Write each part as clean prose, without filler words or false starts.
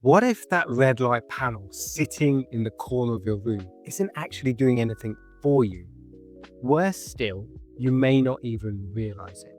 What if that red light panel sitting in the corner of your room isn't actually doing anything for you? Worse still, you may not even realize it.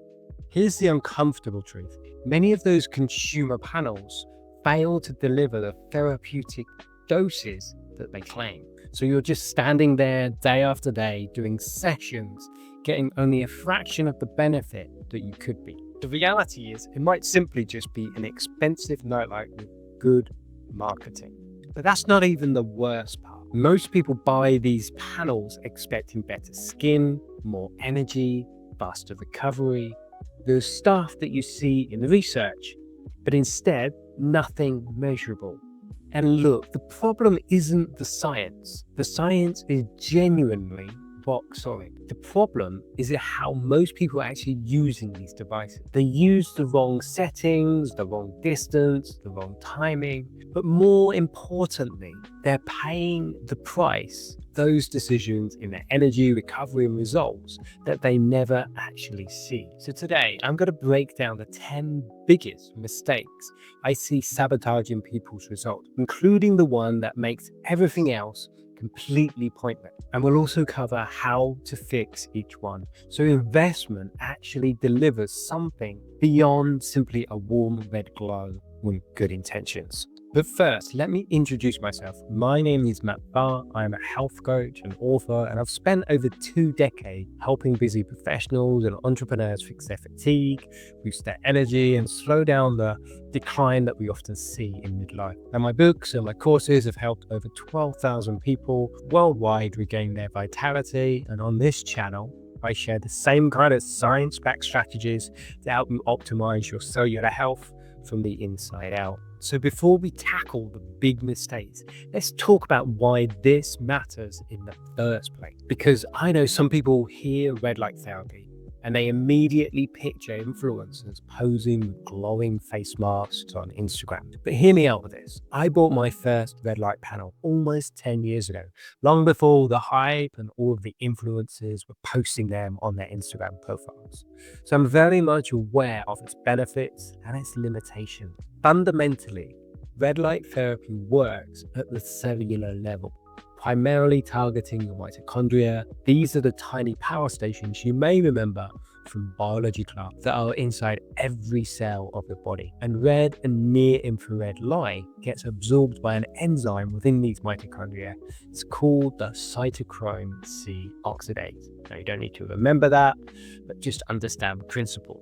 Here's the uncomfortable truth. Many of those consumer panels fail to deliver the therapeutic doses that they claim. So you're just standing there day after day doing sessions, getting only a fraction of the benefit that you could be. The reality is it might simply just be an expensive nightlight with good marketing. But that's not even the worst part. Most people buy these panels expecting better skin, more energy, faster recovery, the stuff that you see in the research, but instead nothing measurable. And look, the problem isn't the science. The science is genuinely rock solid. The problem is how most people are actually using these devices. They use the wrong settings, the wrong distance, the wrong timing, but more importantly, they're paying the price, those decisions in their energy, recovery, and results that they never actually see. So today, I'm going to break down the 10 biggest mistakes I see sabotaging people's results, including the one that makes everything else completely pointless. And we'll also cover how to fix each one, so investment actually delivers something beyond simply a warm red glow with good intentions. But first, let me introduce myself. My name is Matt Barr. I'm a health coach and author, and I've spent over 2 decades helping busy professionals and entrepreneurs fix their fatigue, boost their energy, and slow down the decline that we often see in midlife. And my books and my courses have helped over 12,000 people worldwide regain their vitality. And on this channel, I share the same kind of science-backed strategies to help you optimize your cellular health from the inside out. So before we tackle the big mistakes, let's talk about why this matters in the first place. Because I know some people hear red light therapy and they immediately picture influencers posing with glowing face masks on Instagram. But hear me out with this. I bought my first red light panel almost 10 years ago, long before the hype and all of the influencers were posting them on their Instagram profiles. So I'm very much aware of its benefits and its limitations. Fundamentally, red light therapy works at the cellular level, primarily targeting your mitochondria. These are the tiny power stations you may remember from biology class that are inside every cell of the body. And red and near infrared light gets absorbed by an enzyme within these mitochondria. It's called the cytochrome C oxidase. Now, you don't need to remember that, but just understand the principle.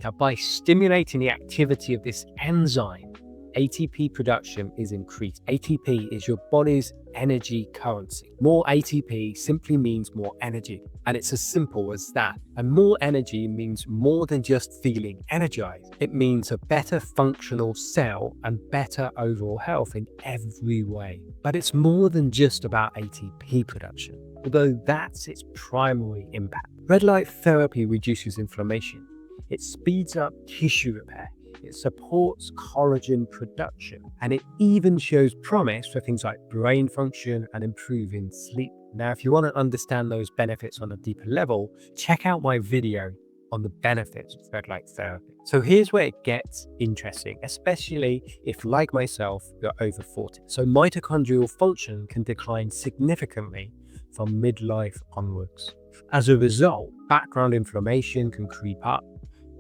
Now, by stimulating the activity of this enzyme, ATP production is increased. ATP is your body's energy currency. More ATP simply means more energy, and it's as simple as that. And more energy means more than just feeling energized. It means a better functional cell and better overall health in every way. But it's more than just about ATP production, although that's its primary impact. Red light therapy reduces inflammation. It speeds up tissue repair. It supports collagen production, and it even shows promise for things like brain function and improving sleep. Now, if you want to understand those benefits on a deeper level, check out my video on the benefits of red light therapy. So here's where it gets interesting, especially if, like myself, you're over 40. So mitochondrial function can decline significantly from midlife onwards. As a result, background inflammation can creep up,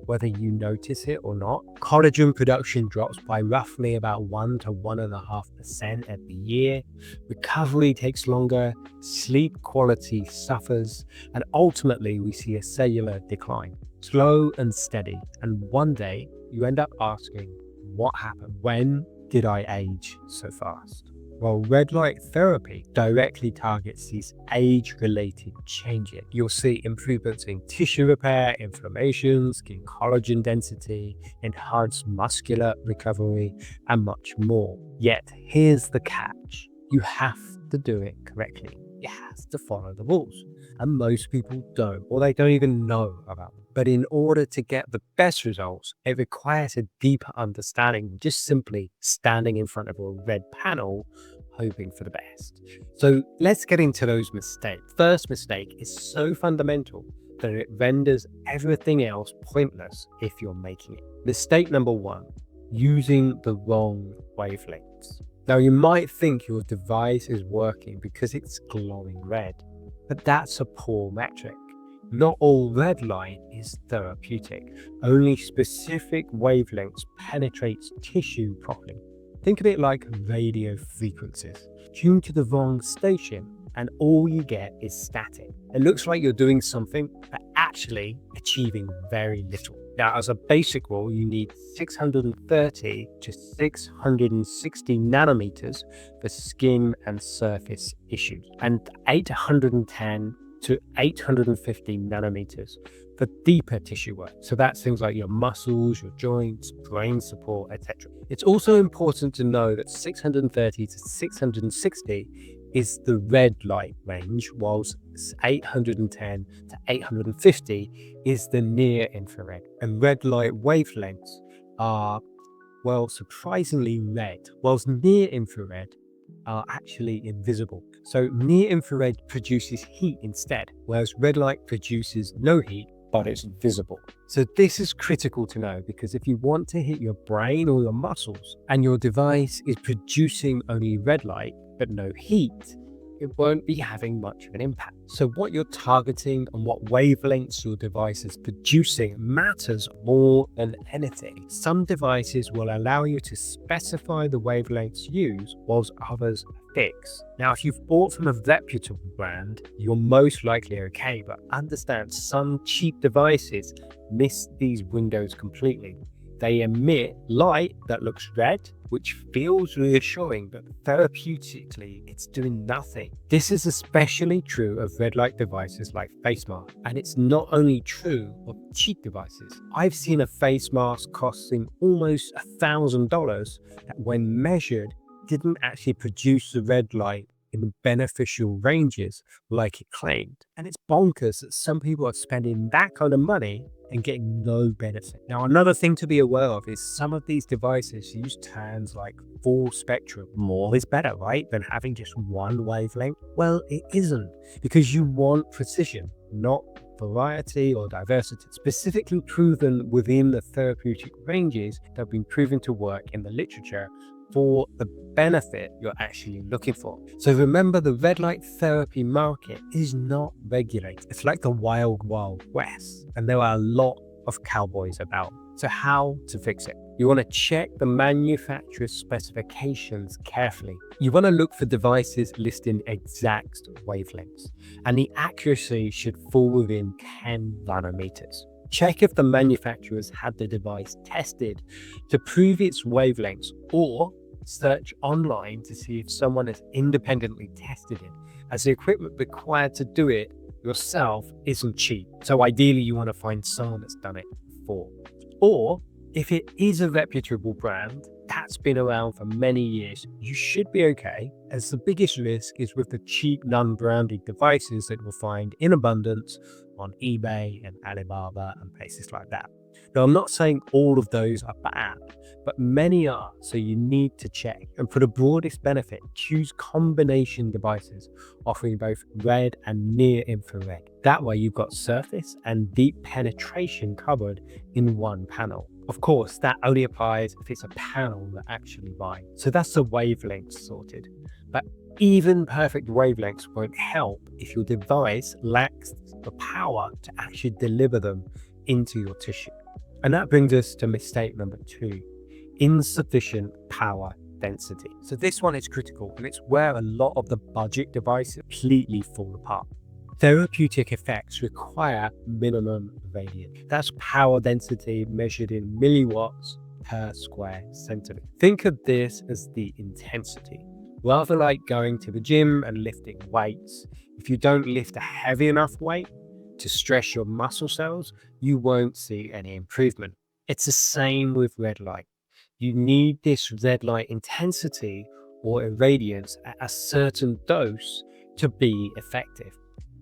whether you notice it or not. Collagen production drops by roughly about 1 to 1.5% every year. Recovery takes longer, sleep quality suffers, and ultimately we see a cellular decline, slow and steady. And one day you end up asking, what happened? When did I age so fast? Well, red light therapy directly targets these age-related changes. You'll see improvements in tissue repair, inflammation, skin collagen density, enhanced muscular recovery, and much more. Yet, here's the catch. You have to do it correctly. You have to follow the rules. And most people don't, or they don't even know about them. But in order to get the best results, it requires a deeper understanding than just simply standing in front of a red panel hoping for the best. So let's get into those mistakes. First mistake is so fundamental that it renders everything else pointless if you're making it. Mistake number 1, using the wrong wavelengths. Now, you might think your device is working because it's glowing red, but that's a poor metric. Not all red light is therapeutic. Only specific wavelengths penetrates tissue properly. Think of it like radio frequencies. Tune to the wrong station and all you get is static. It looks like you're doing something, but actually achieving very little. Now, as a basic rule, you need 630 to 660 nanometers for skin and surface issues, and 810 to 850 nanometers for deeper tissue work. So that's things like your muscles, your joints, brain support, etc. It's also important to know that 630 to 660 is the red light range, whilst 810 to 850 is the near infrared. And red light wavelengths are, well, surprisingly red, whilst near infrared are actually invisible. So near infrared produces heat instead, whereas red light produces no heat, but it's visible. So this is critical to know, because if you want to hit your brain or your muscles and your device is producing only red light but no heat, it won't be having much of an impact. So what you're targeting and what wavelengths your device is producing matters more than anything. Some devices will allow you to specify the wavelengths used, whilst others are fixed. Now, if you've bought from a reputable brand, you're most likely okay, but understand some cheap devices miss these windows completely. They emit light that looks red, which feels reassuring, but therapeutically, it's doing nothing. This is especially true of red light devices like face masks, and it's not only true of cheap devices. I've seen a face mask costing almost $1,000 that, when measured, didn't actually produce the red light in the beneficial ranges like it claimed. And it's bonkers that some people are spending that kind of money and getting no benefit. Now, another thing to be aware of is some of these devices use terms like full spectrum. More is better, right, than having just one wavelength? Well, it isn't, because you want precision, not variety or diversity, specifically proven within the therapeutic ranges that have been proven to work in the literature for the benefit you're actually looking for. So remember, the red light therapy market is not regulated. It's like the wild west, and there are a lot of cowboys about. So how to fix it? You want to check the manufacturer's specifications carefully. You want to look for devices listing exact wavelengths, and the accuracy should fall within 10 nanometers. Check if the manufacturers had the device tested to prove its wavelengths, or search online to see if someone has independently tested it, as the equipment required to do it yourself isn't cheap. So ideally, you want to find someone that's done it before. Or if it is a reputable brand that's been around for many years, you should be okay, as the biggest risk is with the cheap non-branded devices that you'll find in abundance on eBay and Alibaba and places like that. Now, I'm not saying all of those are bad, but many are, so you need to check. And for the broadest benefit, choose combination devices offering both red and near infrared. That way you've got surface and deep penetration covered in one panel. Of course, that only applies if it's a panel that actually binds. So that's the wavelength sorted. But even perfect wavelengths won't help if your device lacks the power to actually deliver them into your tissue. And that brings us to mistake number 2, insufficient power density. So this one is critical, and it's where a lot of the budget devices completely fall apart. Therapeutic effects require minimum radiance. That's power density measured in milliwatts per square centimeter. Think of this as the intensity. Rather like going to the gym and lifting weights, if you don't lift a heavy enough weight to stress your muscle cells, you won't see any improvement. It's the same with red light. You need this red light intensity or irradiance at a certain dose to be effective.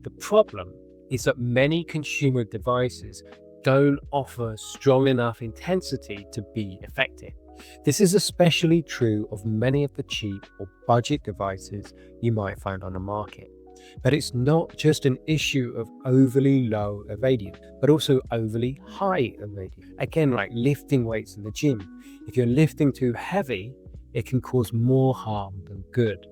The problem is that many consumer devices don't offer strong enough intensity to be effective. This is especially true of many of the cheap or budget devices you might find on the market. But it's not just an issue of overly low irradiance, but also overly high irradiance. Again, like lifting weights in the gym. If you're lifting too heavy, it can cause more harm than good.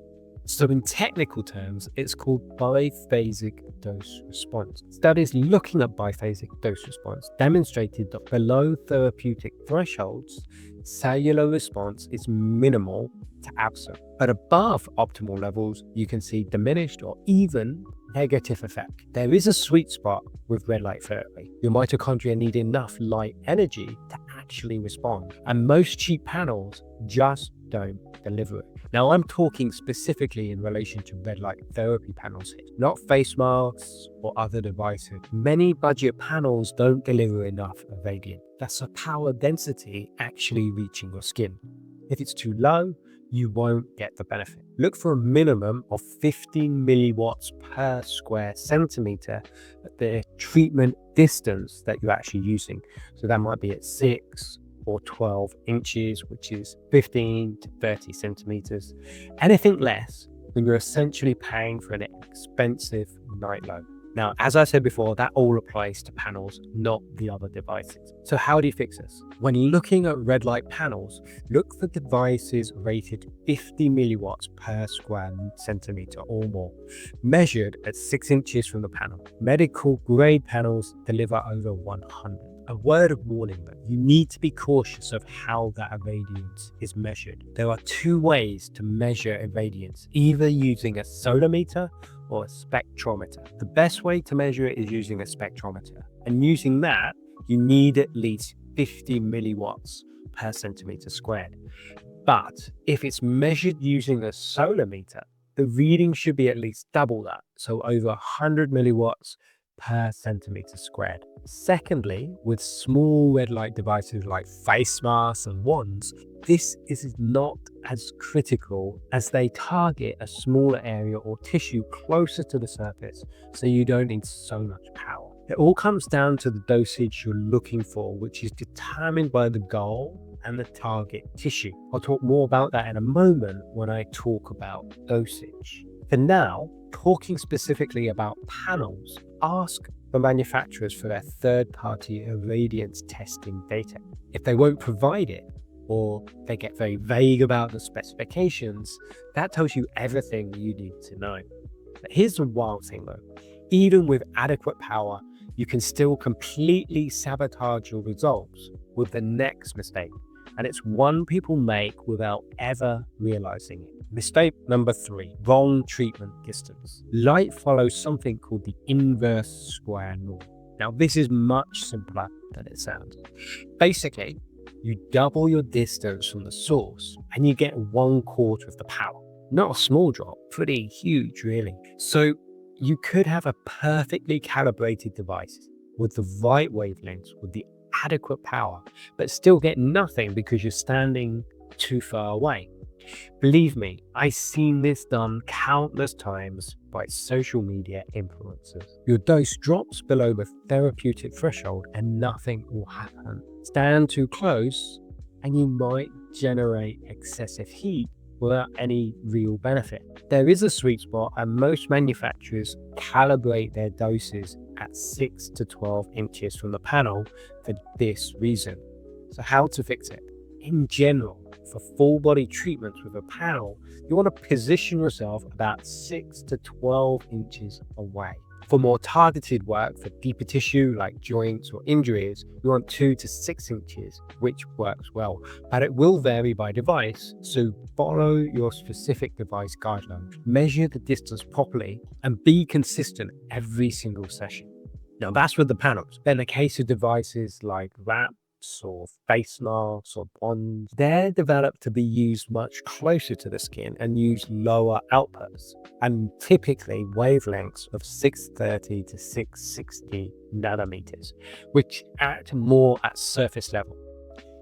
So in technical terms, it's called biphasic dose response. Studies looking at biphasic dose response demonstrated that below therapeutic thresholds, cellular response is minimal to absent. But above optimal levels, you can see diminished or even negative effect. There is a sweet spot with red light therapy. Your mitochondria need enough light energy to actually respond, and most cheap panels just don't deliver it. Now, I'm talking specifically in relation to red light therapy panels here, not face masks or other devices. Many budget panels don't deliver enough irradiance. That's a power density actually reaching your skin. If it's too low, you won't get the benefit. Look for a minimum of 15 milliwatts per square centimeter at the treatment distance that you're actually using. So that might be at 6 or 12 inches, which is 15 to 30 centimeters. Anything less, then you're essentially paying for an expensive night load. Now, as I said before, that all applies to panels, not the other devices. So how do you fix this? When looking at red light panels, look for devices rated 50 milliwatts per square centimeter or more, measured at 6 inches from the panel. Medical grade panels deliver over 100. A word of warning though, you need to be cautious of how that irradiance is measured. There are two ways to measure irradiance, either using a solarmeter or a spectrometer. The best way to measure it is using a spectrometer. And using that, you need at least 50 milliwatts per centimeter squared. But if it's measured using a solarmeter, the reading should be at least double that, so over 100 milliwatts per centimeter squared. Secondly, with small red light devices like face masks and wands, this is not as critical as they target a smaller area or tissue closer to the surface, so you don't need so much power. It all comes down to the dosage you're looking for, which is determined by the goal and the target tissue. I'll talk more about that in a moment when I talk about dosage. For now, talking specifically about panels, ask the manufacturers for their third-party irradiance testing data. If they won't provide it, or they get very vague about the specifications, that tells you everything you need to know. But here's the wild thing though, even with adequate power, you can still completely sabotage your results with the next mistake. And it's one people make without ever realizing it. Mistake number 3, wrong treatment distance. Light follows something called the inverse square law. Now, this is much simpler than it sounds. Basically, you double your distance from the source and you get 1/4 of the power. Not a small drop, pretty huge really. So you could have a perfectly calibrated device with the right wavelengths, with the adequate power, but still get nothing because you're standing too far away. Believe me, I've seen this done countless times by social media influencers. Your dose drops below the therapeutic threshold and nothing will happen. Stand too close and you might generate excessive heat without any real benefit. There is a sweet spot and most manufacturers calibrate their doses at 6 to 12 inches from the panel for this reason. So how to fix it? In general, for full body treatments with a panel, you want to position yourself about 6 to 12 inches away. For more targeted work for deeper tissue like joints or injuries, you want 2 to 6 inches, which works well, but it will vary by device, so follow your specific device guidelines. Measure the distance properly and be consistent every single session. Now that's with the panels. Then in the case of devices like wraps or face masks or wands, they're developed to be used much closer to the skin and use lower outputs, and typically wavelengths of 630 to 660 nanometers, which act more at surface level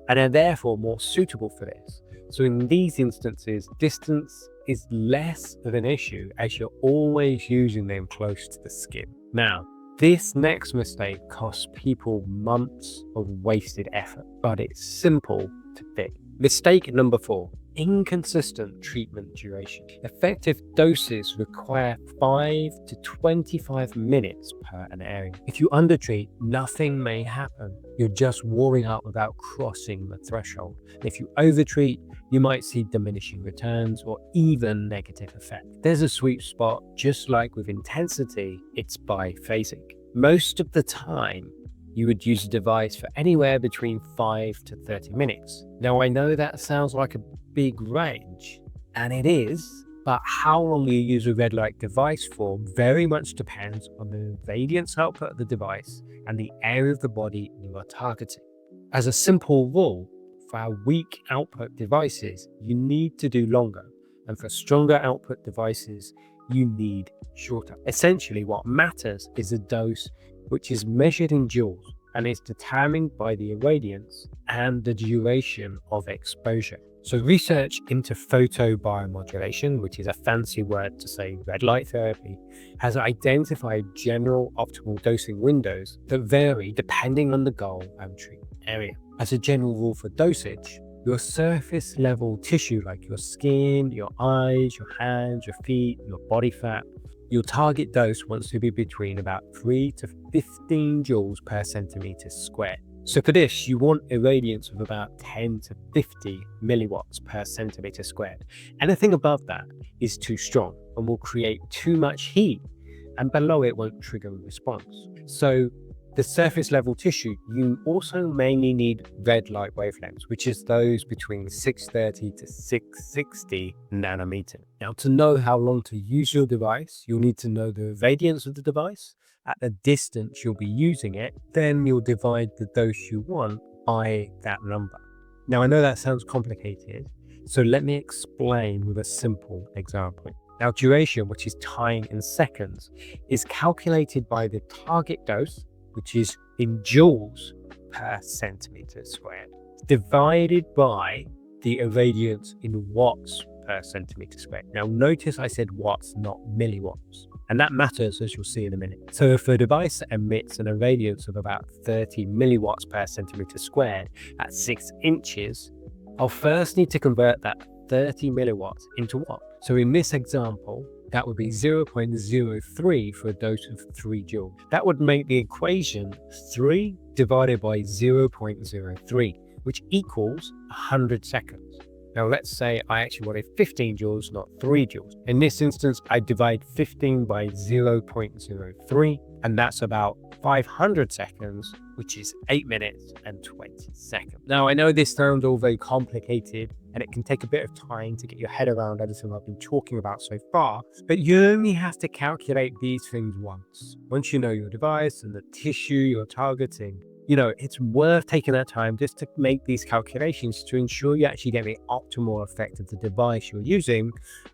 and are therefore more suitable for this. So in these instances, distance is less of an issue as you're always using them close to the skin. Now, this next mistake costs people months of wasted effort, but it's simple to fix. Mistake number 4, inconsistent treatment duration. Effective doses require 5 to 25 minutes per an area. If you undertreat, nothing may happen. You're just wearing out without crossing the threshold. If you overtreat, you might see diminishing returns or even negative effect. There's a sweet spot. Just like with intensity, it's biphasic. Most of the time, you would use a device for anywhere between 5 to 30 minutes. Now, I know that sounds like a big range, and it is, but how long you use a red light device for very much depends on the radiance output of the device and the area of the body you are targeting. As a simple rule, for our weak output devices, you need to do longer, and for stronger output devices, you need shorter. Essentially, what matters is the dose, which is measured in joules and is determined by the irradiance and the duration of exposure. So research into photobiomodulation, which is a fancy word to say red light therapy, has identified general optimal dosing windows that vary depending on the goal and treatment area. As a general rule for dosage, your surface level tissue like your skin, your eyes, your hands, your feet, your body fat, your target dose wants to be between about 3 to 15 joules per centimeter squared. So for this, you want irradiance of about 10 to 50 milliwatts per centimeter squared. Anything above that is too strong and will create too much heat, and below it won't trigger a response. So the surface level tissue, you also mainly need red light wavelengths, which is those between 630 to 660 nanometer. Now, to know how long to use your device, you'll need to know the radiance of the device at the distance you'll be using it. Then you'll divide the dose you want by that number. Now, I know that sounds complicated, so let me explain with a simple example. Now, duration, which is time in seconds, is calculated by the target dose, which is in joules per centimeter squared, divided by the irradiance in watts per centimeter squared. Now, notice I said watts, not milliwatts, and that matters, as you'll see in a minute. So if a device emits an irradiance of about 30 milliwatts per centimeter squared at 6 inches, I'll first need to convert that 30 milliwatts into watt. So in this example, that would be 0.03 for a dose of 3 joules. That would make the equation 3 divided by 0.03, which equals 100 seconds. Now let's say I actually wanted 15 joules, not 3 joules. In this instance, I divide 15 by 0.03, and that's about 500 seconds, which is 8 minutes and 20 seconds. Now, I know this sounds all very complicated, and it can take a bit of time to get your head around everything I've been talking about so far, but you only have to calculate these things once. Once you know your device and the tissue you're targeting, it's worth taking that time just to make these calculations to ensure you actually get the optimal effect of the device you're using.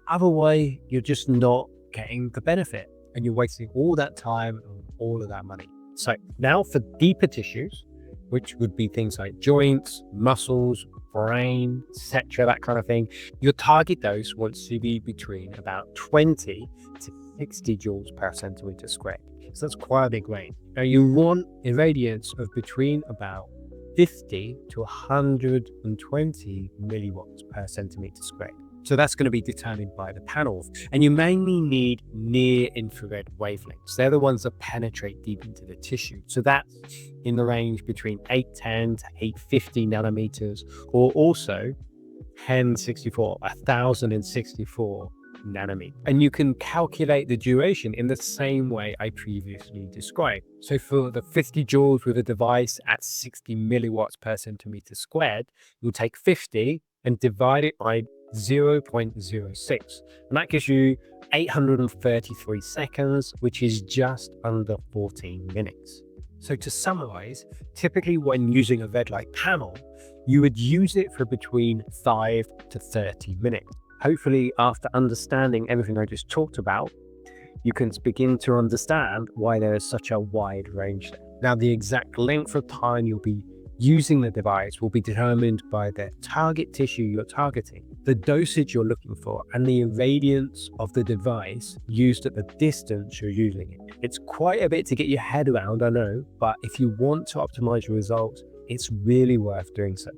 Otherwise, you're just not getting the benefit, and you're wasting all that time and all of that money. So now for deeper tissues, which would be things like joints, muscles, brain, etc., that kind of thing, your target dose wants to be between about 20 to 60 joules per centimeter squared. So that's quite a big range. Now you want irradiance of between about 50 to 120 milliwatts per centimeter squared. So that's going to be determined by the panel. And you mainly need near infrared wavelengths. They're the ones that penetrate deep into the tissue. So that's in the range between 810 to 850 nanometers, or also 1064 nanometers. And you can calculate the duration in the same way I previously described. So for the 50 joules with a device at 60 milliwatts per centimeter squared, you'll take 50 and divide it by 0.06, and that gives you 833 seconds, which is just under 14 minutes. So to summarize, typically when using a red light panel, you would use it for between 5 to 30 minutes. Hopefully, after understanding everything I just talked about, you can begin to understand why there is such a wide range there. Now, the exact length of time you'll be using the device will be determined by the target tissue you're targeting, the dosage you're looking for, and the irradiance of the device used at the distance you're using it. It's quite a bit to get your head around, I know, but if you want to optimize your results, it's really worth doing so.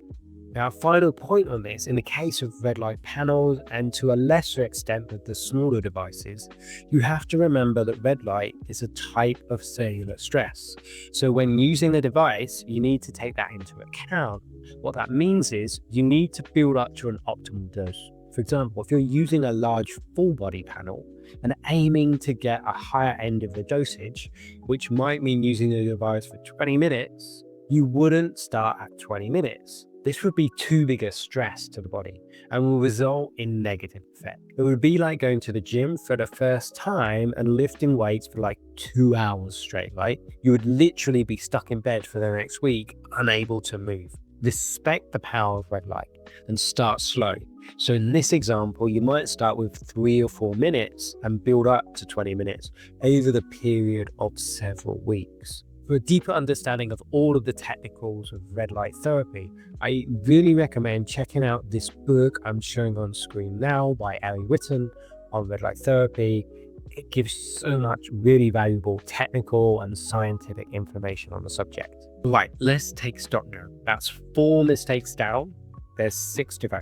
Now, a final point on this, in the case of red light panels and to a lesser extent with the smaller devices, you have to remember that red light is a type of cellular stress. So when using the device, you need to take that into account. What that means is you need to build up to an optimal dose. For example, if you're using a large full body panel and aiming to get a higher end of the dosage, which might mean using the device for 20 minutes, you wouldn't start at 20 minutes. This would be too big a stress to the body and will result in negative effect. It would be like going to the gym for the first time and lifting weights for like 2 hours straight, right? You would literally be stuck in bed for the next week, unable to move. Respect the power of red light and start slow. So in this example, you might start with 3 or 4 minutes and build up to 20 minutes over the period of several weeks. For a deeper understanding of all of the technicals of red light therapy, I really recommend checking out this book I'm showing on screen now by Ellie Whitten on red light therapy. It gives so much really valuable technical and scientific information on the subject. Right, let's take stock now. That's 4 mistakes down. There's 6 to go.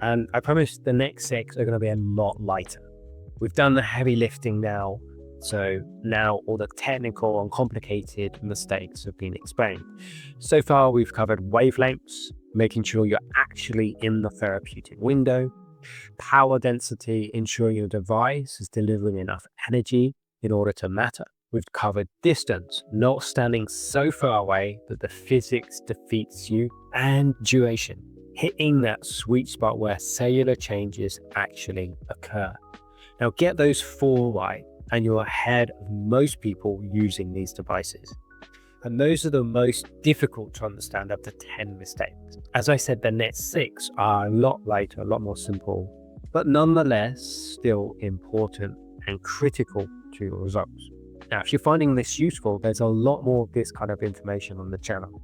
And I promise the next 6 are going to be a lot lighter. We've done the heavy lifting now. So now all the technical and complicated mistakes have been explained. So far, we've covered wavelengths, making sure you're actually in the therapeutic window, power density, ensuring your device is delivering enough energy in order to matter. We've covered distance, not standing so far away that the physics defeats you, and duration, hitting that sweet spot where cellular changes actually occur. Now get those 4 right, and you're ahead of most people using these devices. And those are the most difficult to understand of the 10 mistakes. As I said, the next 6 are a lot lighter, a lot more simple, but nonetheless still important and critical to your results. Now, if you're finding this useful, there's a lot more of this kind of information on the channel.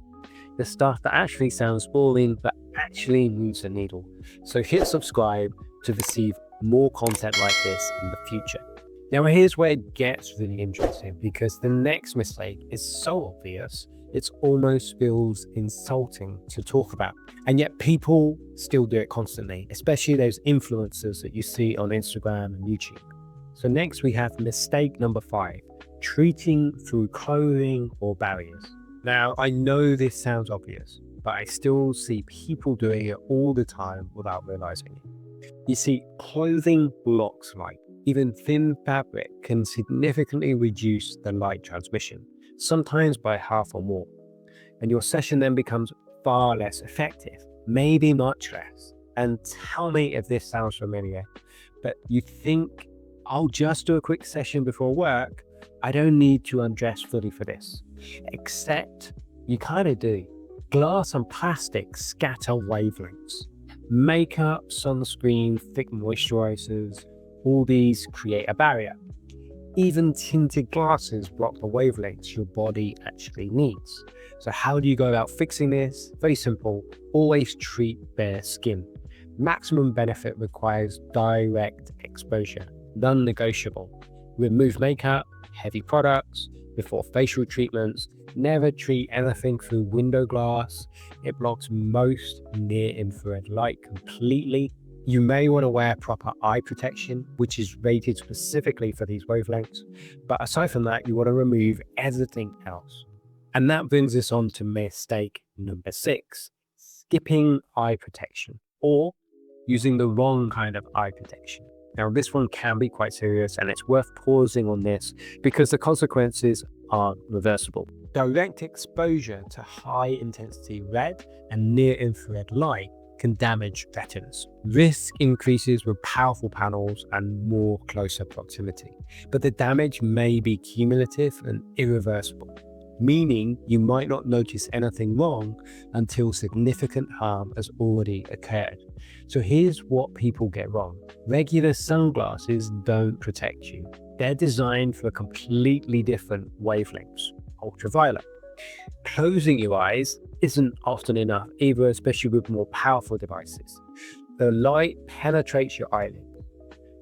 The stuff that actually sounds boring, but actually moves the needle. So hit subscribe to receive more content like this in the future. Now, here's where it gets really interesting, because the next mistake is so obvious, it almost feels insulting to talk about. And yet people still do it constantly, especially those influencers that you see on Instagram and YouTube. So next we have mistake number 5, treating through clothing or barriers. Now, I know this sounds obvious, but I still see people doing it all the time without realizing it. You see, clothing blocks light. Even thin fabric can significantly reduce the light transmission, sometimes by half or more. And your session then becomes far less effective, maybe much less. And tell me if this sounds familiar, but you think, I'll just do a quick session before work. I don't need to undress fully for this. Except you kind of do. Glass and plastic scatter wavelengths. Makeup, sunscreen, thick moisturizers, all these create a barrier. Even tinted glasses block the wavelengths your body actually needs. So how do you go about fixing this? Very simple. Always treat bare skin. Maximum benefit requires direct exposure, non-negotiable. Remove makeup, heavy products, before facial treatments. Never treat anything through window glass. It blocks most near-infrared light completely. You may want to wear proper eye protection, which is rated specifically for these wavelengths. But aside from that, you want to remove everything else. And that brings us on to mistake number 6, skipping eye protection or using the wrong kind of eye protection. Now, this one can be quite serious, and it's worth pausing on this because the consequences aren't reversible. Direct exposure to high intensity red and near infrared light can damage retinas. Risk increases with powerful panels and more closer proximity, but the damage may be cumulative and irreversible, meaning you might not notice anything wrong until significant harm has already occurred. So here's what people get wrong. Regular sunglasses don't protect you. They're designed for completely different wavelengths, ultraviolet. Closing your eyes isn't often enough either, especially with more powerful devices. The light penetrates your eyelid.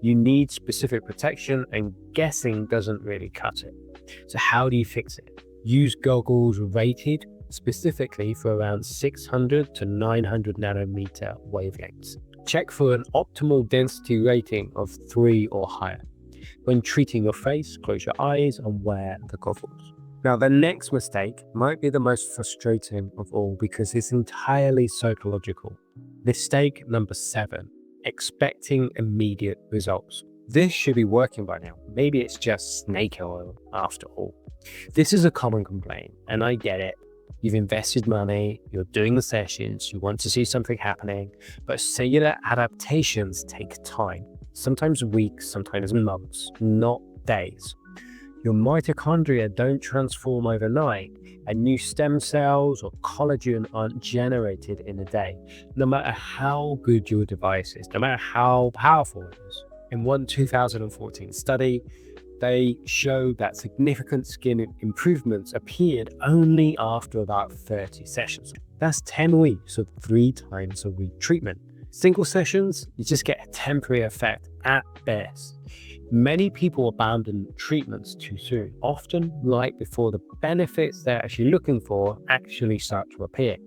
You need specific protection, and guessing doesn't really cut it. So how do you fix it? Use goggles rated specifically for around 600 to 900 nanometer wavelengths. Check for an optimal density rating of 3 or higher. When treating your face, close your eyes and wear the goggles. Now, the next mistake might be the most frustrating of all because it's entirely psychological. Mistake number 7, expecting immediate results. This should be working by now. Maybe it's just snake oil after all. This is a common complaint, and I get it. You've invested money, you're doing the sessions, you want to see something happening, but cellular adaptations take time. Sometimes weeks, sometimes months, not days. Your mitochondria don't transform overnight, and new stem cells or collagen aren't generated in a day, no matter how good your device is, no matter how powerful it is. In one 2014 study, they showed that significant skin improvements appeared only after about 30 sessions. That's 10 weeks of 3 times a week treatment. Single sessions, you just get a temporary effect at best. Many people abandon treatments too soon, often right before the benefits they're actually looking for actually start to appear.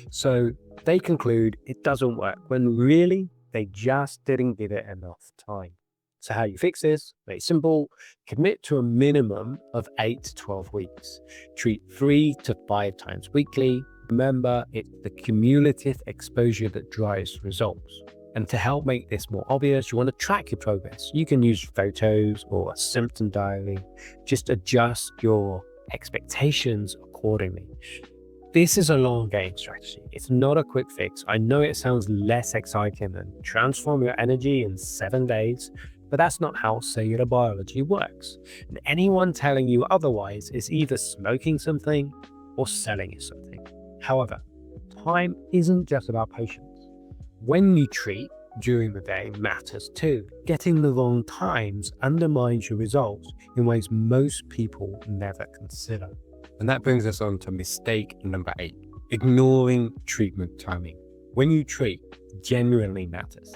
So they conclude it doesn't work, when really they just didn't give it enough time. So how you fix this? Very simple. Commit to a minimum of 8 to 12 weeks. Treat 3 to 5 times weekly. Remember, it's the cumulative exposure that drives results. And to help make this more obvious, you want to track your progress. You can use photos or a symptom diary. Just adjust your expectations accordingly. This is a long game strategy. It's not a quick fix. I know it sounds less exciting than transform your energy in 7 days, but that's not how cellular biology works. And anyone telling you otherwise is either smoking something or selling you something. However, time isn't just about patience. When you treat during the day matters too. Getting the wrong times undermines your results in ways most people never consider. And that brings us on to mistake number 8, ignoring treatment timing. When you treat, genuinely matters.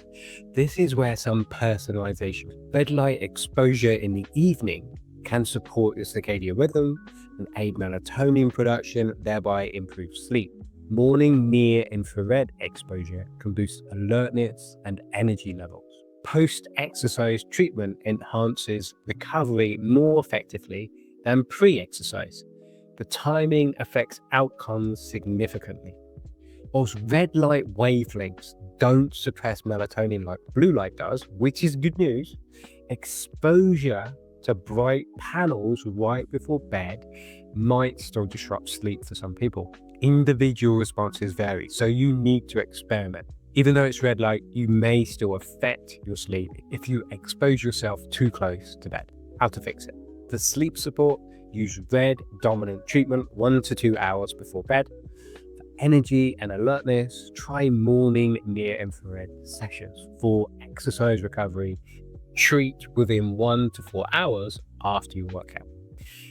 This is where some personalization, red light exposure in the evening can support your circadian rhythm and aid melatonin production, thereby improve sleep. Morning near-infrared exposure can boost alertness and energy levels. Post-exercise treatment enhances recovery more effectively than pre-exercise. The timing affects outcomes significantly. Whilst red light wavelengths don't suppress melatonin like blue light does, which is good news, exposure to bright panels right before bed might still disrupt sleep for some people. Individual responses vary, so you need to experiment. Even though it's red light, you may still affect your sleep if you expose yourself too close to bed. How to fix it? For sleep support, use red dominant treatment 1 to 2 hours before bed. For energy and alertness, try morning near-infrared sessions. For exercise recovery, treat within 1 to 4 hours after your workout.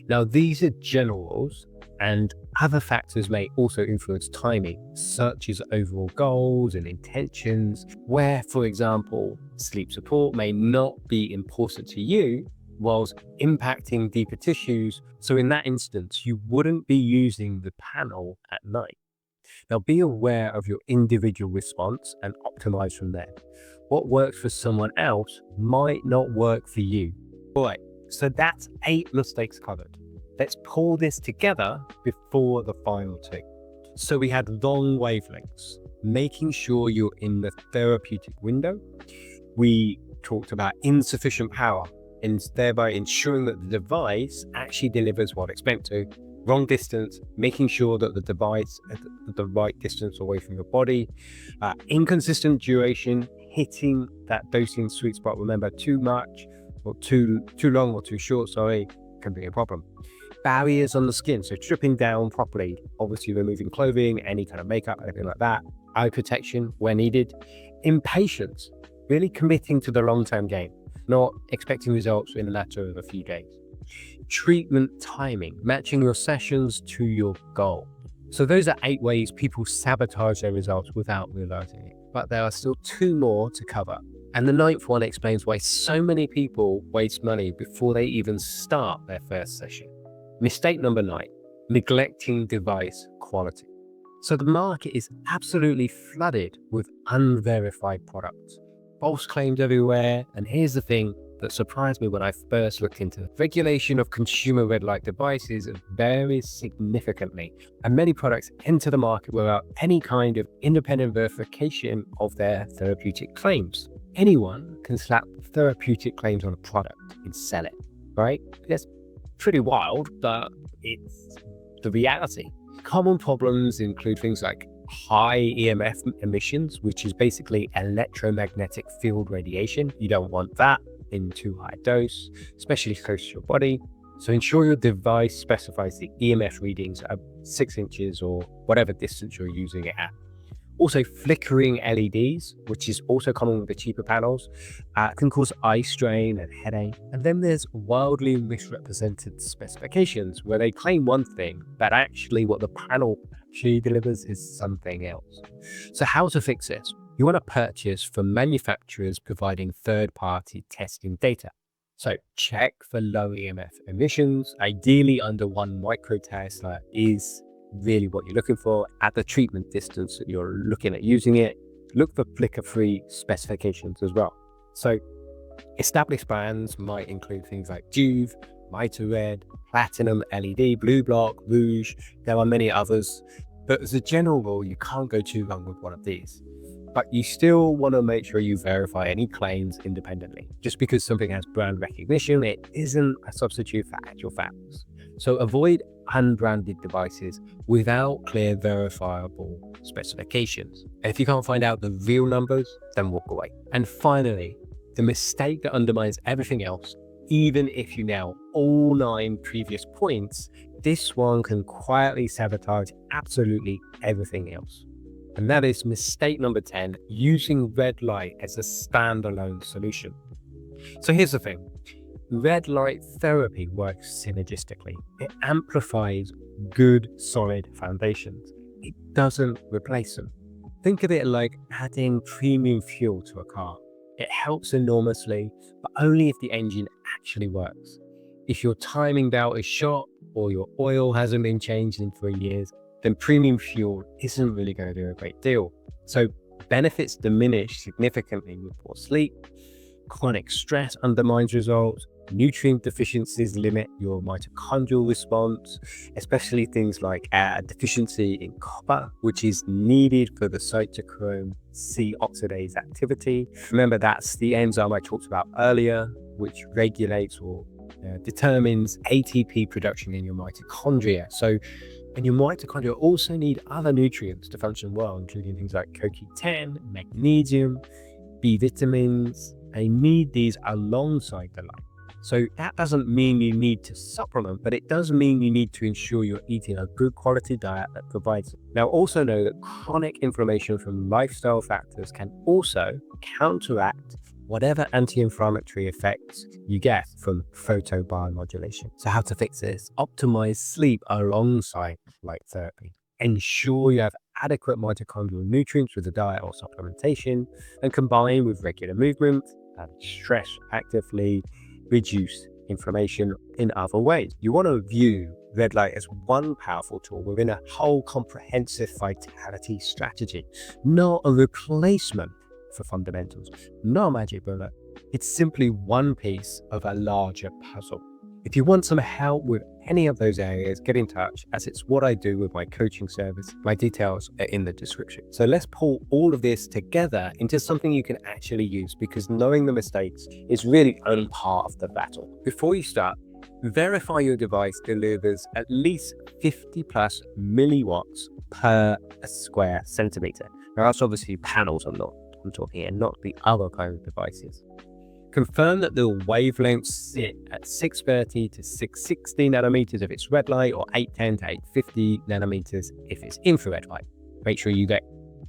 Now, these are general rules, and other factors may also influence timing, such as overall goals and intentions, where, for example, sleep support may not be important to you, whilst impacting deeper tissues. So in that instance, you wouldn't be using the panel at night. Now, be aware of your individual response and optimize from there. What works for someone else might not work for you. All right, so that's 8 mistakes covered. Let's pull this together before the final 2. So we had long wavelengths, making sure you're in the therapeutic window. We talked about insufficient power, and thereby ensuring that the device actually delivers what it's meant to. Wrong distance, making sure that the device is at the right distance away from your body. Inconsistent duration, hitting that dosing sweet spot. Remember, too much or too long or too short, can be a problem. Barriers on the skin, so stripping down properly, obviously removing clothing, any kind of makeup, anything like that. Eye protection where needed. Impatience, really committing to the long-term game, not expecting results in a matter of a few days. Treatment timing, matching your sessions to your goal. So those are 8 ways people sabotage their results without realizing it. But there are still 2 more to cover. And the 9th one explains why so many people waste money before they even start their first session. Mistake number 9, neglecting device quality. So the market is absolutely flooded with unverified products, false claims everywhere. And here's the thing that surprised me when I first looked into it. Regulation of consumer red light devices varies significantly, and many products enter the market without any kind of independent verification of their therapeutic claims. Anyone can slap therapeutic claims on a product and sell it, right? That's pretty wild, but it's the reality. Common problems include things like high EMF emissions, which is basically electromagnetic field radiation. You don't want that in too high dose, especially close to your body. So ensure your device specifies the EMF readings at 6 inches or whatever distance you're using it at. Also, flickering LEDs, which is also common with the cheaper panels, can cause eye strain and headache. And then there's wildly misrepresented specifications where they claim one thing, but actually what the panel actually delivers is something else. So how to fix this? You want to purchase from manufacturers providing third-party testing data. So check for low EMF emissions, ideally under 1 microtesla is really what you're looking for. At the treatment distance that you're looking at using it, look for flicker-free specifications as well. So established brands might include things like Juve, Mitre Red, Platinum LED, Blue Block, Rouge. There are many others, but as a general rule, you can't go too wrong with one of these. But you still want to make sure you verify any claims independently. Just because something has brand recognition, it isn't a substitute for actual facts. So avoid unbranded devices without clear verifiable specifications. And if you can't find out the real numbers, then walk away. And finally, the mistake that undermines everything else, even if you nail all 9 previous points, this one can quietly sabotage absolutely everything else. And that is mistake number 10, using red light as a standalone solution. So here's the thing. Red light therapy works synergistically. It amplifies good, solid foundations. It doesn't replace them. Think of it like adding premium fuel to a car. It helps enormously, but only if the engine actually works. If your timing belt is shot or your oil hasn't been changed in 3 years, then premium fuel isn't really going to do a great deal. So benefits diminish significantly with poor sleep. Chronic stress undermines results. Nutrient deficiencies limit your mitochondrial response, especially things like a deficiency in copper, which is needed for the cytochrome C oxidase activity. Remember, that's the enzyme I talked about earlier, which regulates or determines ATP production in your mitochondria. And your mitochondria also need other nutrients to function well, including things like CoQ10, magnesium, B vitamins. They need these alongside the light. So that doesn't mean you need to supplement, but it does mean you need to ensure you're eating a good quality diet that provides it. Now, also know that chronic inflammation from lifestyle factors can also counteract whatever anti-inflammatory effects you get from photobiomodulation. So how to fix this? Optimize sleep alongside light therapy. Ensure you have adequate mitochondrial nutrients with a diet or supplementation, and combine with regular movement and stress actively reduce inflammation in other ways. You want to view red light as one powerful tool within a whole comprehensive vitality strategy, not a replacement for fundamentals, not a magic bullet. It's simply one piece of a larger puzzle. If you want some help with any of those areas, get in touch, as it's what I do with my coaching service. My details are in the description. So let's pull all of this together into something you can actually use, because knowing the mistakes is really only part of the battle. Before you start, verify your device delivers at least 50 plus milliwatts per square centimeter. Now that's obviously panels I'm talking here, not the other kind of devices. Confirm that the wavelengths sit at 630 to 660 nanometers if it's red light, or 810 to 850 nanometers if it's infrared light. Make sure you get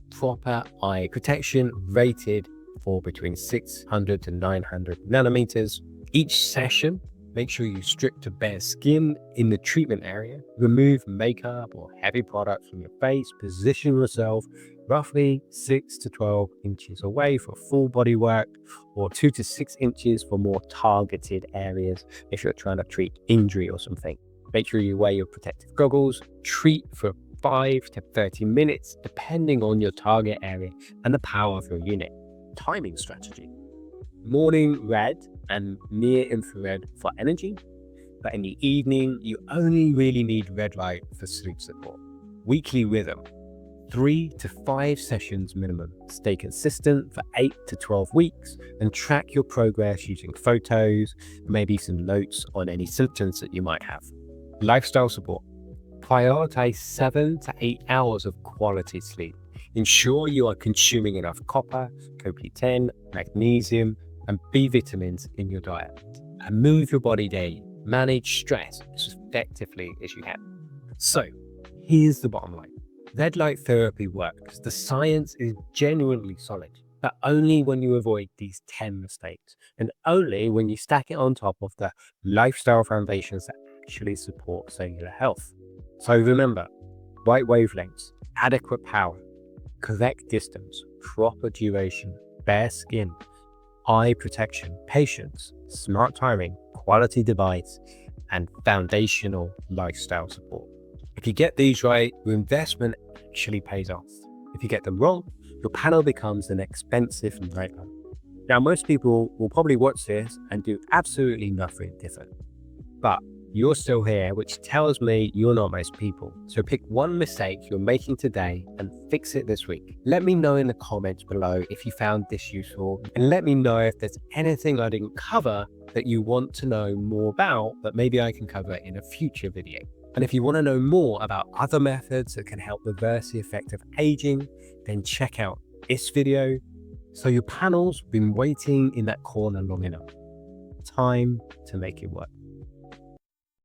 proper eye protection rated for between 600 to 900 nanometers. Each session, make sure you strip to bare skin in the treatment area. Remove makeup or heavy products from your face. Position yourself roughly 6 to 12 inches away for full body work, or 2 to 6 inches for more targeted areas if you're trying to treat injury or something. Make sure you wear your protective goggles. Treat for 5 to 30 minutes, depending on your target area and the power of your unit. Timing strategy. Morning red and near infrared for energy, but in the evening, you only really need red light for sleep support. Weekly rhythm. 3 to 5 sessions minimum. Stay consistent for 8 to 12 weeks and track your progress using photos, maybe some notes on any symptoms that you might have. Lifestyle support. Prioritize 7 to 8 hours of quality sleep. Ensure you are consuming enough copper, CoQ10, magnesium, and B vitamins in your diet. And move your body daily. Manage stress as effectively as you can. So, here's the bottom line. Red light therapy works. The science is genuinely solid, but only when you avoid these 10 mistakes, and only when you stack it on top of the lifestyle foundations that actually support cellular health. So remember, right wavelengths, adequate power, correct distance, proper duration, bare skin, eye protection, patience, smart timing, quality device, and foundational lifestyle support. If you get these right, your investment actually pays off. If you get them wrong, your panel becomes an expensive nightmare. Now, most people will probably watch this and do absolutely nothing different. But you're still here, which tells me you're not most people. So pick one mistake you're making today and fix it this week. Let me know in the comments below if you found this useful, and let me know if there's anything I didn't cover that you want to know more about that maybe I can cover in a future video. And if you want to know more about other methods that can help reverse the effect of aging, then check out this video. So your panel's been waiting in that corner long enough. Time to make it work.